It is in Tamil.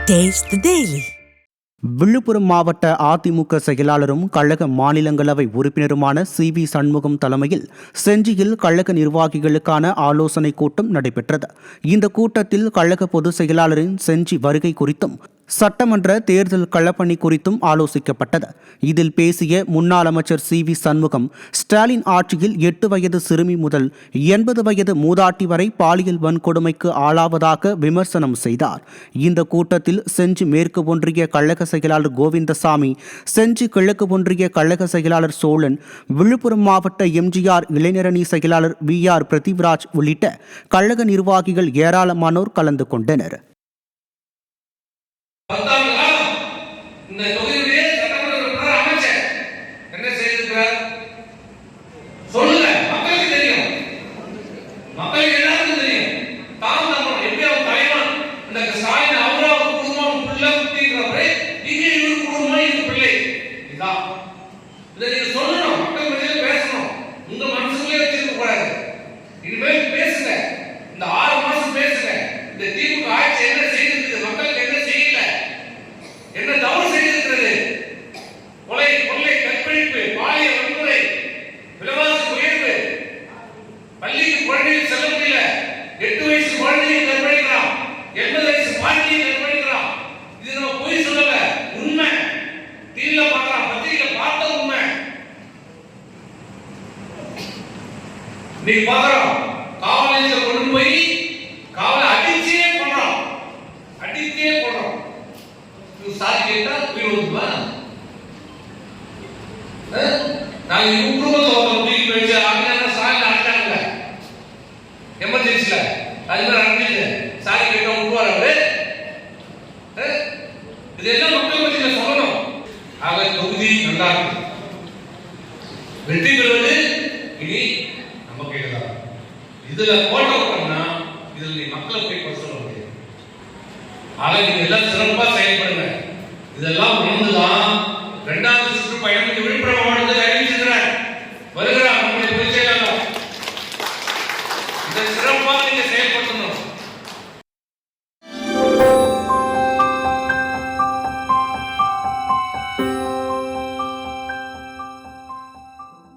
Taste the Daily. விழுப்புரம் மாவட்ட அதிமுக செயலாளரும் கழக மாநிலங்களவை உறுப்பினருமான சி.வி. சண்முகம் தலைமையில் செஞ்சியில் கழக நிர்வாகிகளுக்கான ஆலோசனை கூட்டம் நடைபெற்றது. இந்த கூட்டத்தில் கழக பொதுச் செயலாளரின் செஞ்சி வருகை குறித்தும் சட்டமன்ற தேர்தல் களப்பணி குறித்தும் ஆலோசிக்கப்பட்டது. இதில் பேசிய முன்னாள் அமைச்சர் சி.வி. சண்முகம், ஸ்டாலின் ஆட்சியில் 8 வயது சிறுமி முதல் 80 வயது மூதாட்டி வரை பாலியல் வன்கொடுமைக்கு ஆளாவதாக விமர்சனம் செய்தார். இந்த கூட்டத்தில் செஞ்சி மேற்கு ஒன்றிய கழக செயலாளர் கோவிந்தசாமி, செஞ்சி கிழக்கு ஒன்றிய கழக செயலாளர் சோழன், விழுப்புரம் மாவட்ட எம்ஜிஆர் இளைஞரணி செயலாளர் வி.ஆர். பிரதிவ்ராஜ் உள்ளிட்ட கழக நிர்வாகிகள் ஏராளமானோர் கலந்து கொண்டனர். காவலில் கொண்டு போய் காவலை அடிச்சே போடுறோம். சாரி கேட்டா உயிர் வந்துமா? நாங்க குடும்பத்தை தூக்கி போயிடுச்சு, அவங்க சாரி அடிச்சாங்க எமர்ஜென்சில, அது மாதிரி அடிச்சு சாரி கேட்டா விட்டுவார் அவரு. இதெல்லாம் மக்கள் பற்றி சொல்லணும். ஆக தொகுதி நல்லா இருக்கு, வெற்றி பெறுவது இனி நம்ம கையில்தான். இதுல போட்ட விட்டோம்னா இதுல நீ மக்களை போய் குறை சொல்ல முடியாது. ஆக நீங்க எல்லாம் சிறப்பா செயல்படுங்க. இதெல்லாம் உணர்ந்துதான் 2வது சுற்று பயணத்துக்கு விழுப்புரம்